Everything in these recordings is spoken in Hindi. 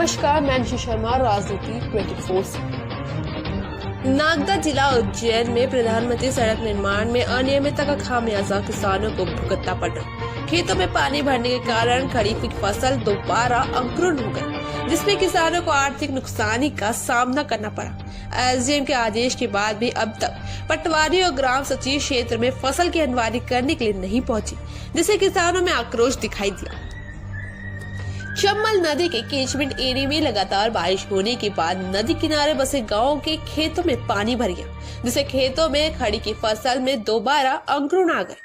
नमस्कार, मैं निशा शर्मा, राजनीति 24 से। नागदा जिला उज्जैन में प्रधानमंत्री सड़क निर्माण में अनियमितता का खामियाजा किसानों को भुगतना पड़ रहा। खेतों में पानी भरने के कारण खरीफ की फसल दोबारा अंकुरण हो गई, जिसमें किसानों को आर्थिक नुकसानी का सामना करना पड़ा। एसडीएम के आदेश के बाद भी अब तक पटवारी और ग्राम सचिव क्षेत्र में फसल की अनवारी करने के लिए नहीं पहुंची, जिससे किसानों में आक्रोश दिखाई दिया। चम्बल नदी के कैचमेंट एरिया में लगातार बारिश होने के बाद नदी किनारे बसे गांवों के खेतों में पानी भर गया, जिससे खेतों में खड़ी की फसल में दोबारा अंकुरण आ गए।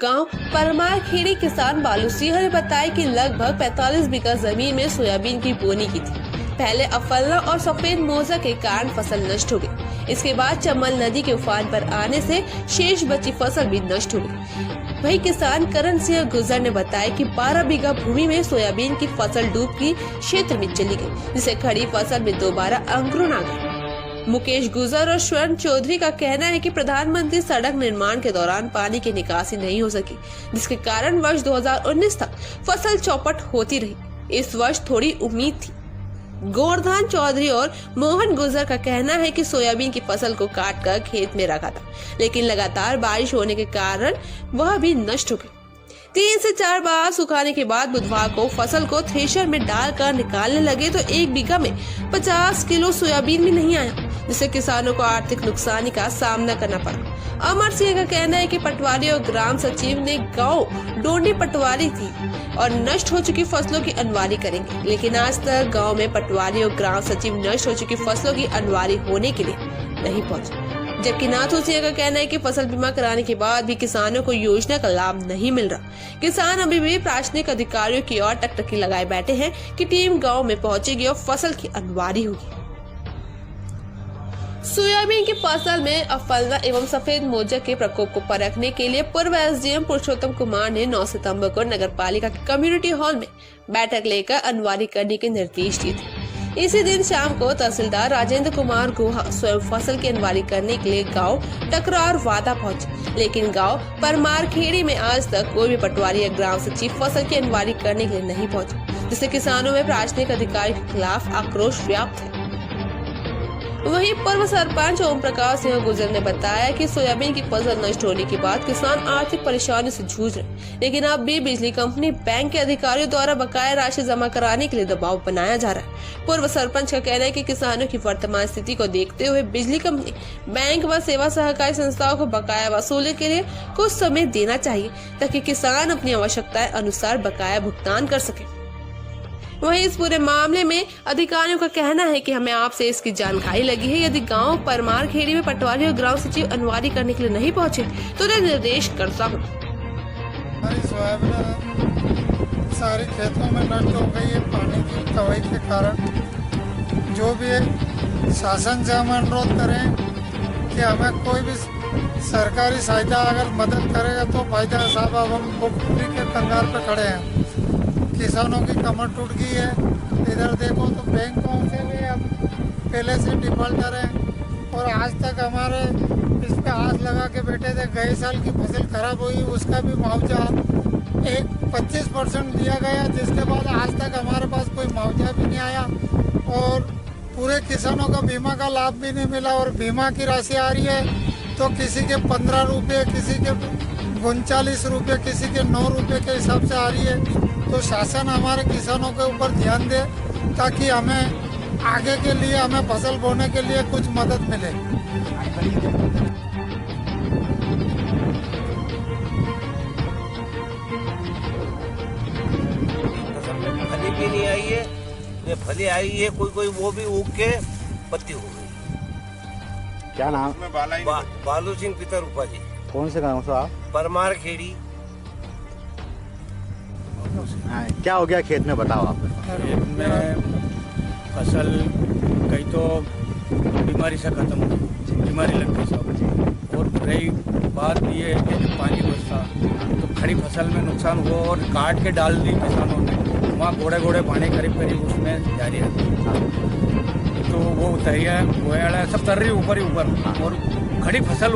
गांव परमार खेड़ी किसान बालू सिंह ने बताया कि लगभग 45 बीघा जमीन में सोयाबीन की बोनी की थी। पहले अफल्ला और सफेद मोजा के कारण फसल नष्ट हो गई। इसके बाद चम्बल नदी के उफान पर आने से शेष बची फसल भी नष्ट हो गई। वही किसान करण सिंह गुजर ने बताया कि 12 बीघा भूमि में सोयाबीन की फसल डूब की क्षेत्र में चली गई, जिससे खड़ी फसल में दोबारा अंकुरण आ गई। मुकेश गुजर और स्वर्ण चौधरी का कहना है कि प्रधानमंत्री सड़क निर्माण के दौरान पानी की निकासी नहीं हो सकी, जिसके कारण वर्ष 2019 तक फसल चौपट होती रही। इस वर्ष थोड़ी उम्मीद थी। गोवर्धन चौधरी और मोहन गुजर का कहना है कि सोयाबीन की फसल को काटकर खेत में रखा था, लेकिन लगातार बारिश होने के कारण वह भी नष्ट हो गई। 3 से 4 बार सुखाने के बाद बुधवार को फसल को थ्रेशर में डालकर निकालने लगे तो 1 बीघा में 50 किलो सोयाबीन भी नहीं आया, जिससे किसानों को आर्थिक नुकसानी का सामना करना पड़ा। अमर सिंह का कहना है कि पटवारी और ग्राम सचिव ने गांव डोंडी पटवारी थी और नष्ट हो चुकी फसलों की अनवारी करेंगे, लेकिन आज तक गांव में पटवारी और ग्राम सचिव नष्ट हो चुकी फसलों की अनवारी होने के लिए नहीं पहुंचे। जबकि नाथू सिंह का कहना है कि फसल बीमा कराने के बाद भी किसानों को योजना का लाभ नहीं मिल रहा। किसान अभी भी प्रशासनिक अधिकारियों की ओर टकटकी लगाए बैठे हैं कि टीम गांव में पहुंचेगी और फसल की अनवारी होगी। सोयाबीन की फसल में अफल्ला एवं सफेद मोजा के प्रकोप को परखने के लिए पूर्व एसडीएम पुरुषोत्तम कुमार ने 9 सितंबर को नगरपालिका के कम्युनिटी हॉल में बैठक लेकर अनवारी करने के निर्देश दिए थे। इसी दिन शाम को तहसीलदार राजेंद्र कुमार गुहा स्वयं फसल की अनवारी करने के लिए गांव टकरार वादा पहुंचे, लेकिन गांव परमार खेड़ी में आज तक कोई भी पटवारी या ग्राम सचिव फसल की अनवारी करने के लिए नहीं पहुंचे, जिससे किसानों में प्रशासनिक अधिकारी के खिलाफ आक्रोश व्याप्त है। वहीं पूर्व सरपंच ओम प्रकाश सिंह गुजर ने बताया कि सोयाबीन की फसल नष्ट होने के बाद किसान आर्थिक परेशानी से जूझ रहे, लेकिन अब भी बिजली कंपनी बैंक के अधिकारियों द्वारा बकाया राशि जमा कराने के लिए दबाव बनाया जा रहा है। पूर्व सरपंच का कहना है कि किसानों की वर्तमान स्थिति को देखते हुए बिजली कंपनी, बैंक व सेवा सहकारी संस्थाओं को बकाया वसूलने के लिए कुछ समय देना चाहिए, ताकि किसान अपनी आवश्यकताएं अनुसार बकाया भुगतान कर सके। वहीं इस पूरे मामले में अधिकारियों का कहना है कि हमें आपसे इसकी जानकारी लगी है। यदि गांव परमार खेड़ी में पटवारी और ग्राम सचिव अनवारी करने के लिए नहीं पहुंचे तो उन्हें निर्देश करता हूँ। सारी खेतों में नष्ट हो गई है पानी की कमी के कारण। जो भी है शासन से हम अनुरोध करें कि हमें कोई भी सरकारी सहायता अगर मदद करेगा तो फायदा है। साहब अब हम भुखमरी के कंगाल पे खड़े हैं, किसानों की कमर टूट गई है। इधर देखो तो बैंकों से भी अब पहले से डिफॉल्टर हैं और आज तक हमारे इस पे आस लगा के बैठे थे। गए साल की फसल खराब हुई, उसका भी मुआवजा 25% दिया गया, जिसके बाद आज तक हमारे पास कोई मुआवजा भी नहीं आया और पूरे किसानों का बीमा का लाभ भी नहीं मिला। और बीमा की राशि आ रही है तो किसी के 15 रुपये, किसी के 39 रुपये, किसी के 9 रुपये के हिसाब से आ रही है। तो शासन हमारे किसानों के ऊपर ध्यान दे ताकि हमें आगे के लिए, हमें फसल बोने के लिए कुछ मदद मिले। फली भी नहीं आई है, ये फली आई है कोई वो भी उग के पत्ती हो गई। क्या नाम? बालू सिंह पिता रूपा जी। कौन से गांव से आप? परमार खेड़ी। क्या हो गया खेत में, बताओ आप। खेत में फसल कई तो बीमारी से खत्म हो, बीमारी लग गई सब। और रही बात ये है कि पानी बरसा तो खड़ी फसल में नुकसान हुआ और काट के डाल दी किसानों ने। वहाँ घोड़े पानी करीब उसमें जारी है, तो वो तरिया वो सब तर रही ऊपर ही ऊपर और खड़ी फसल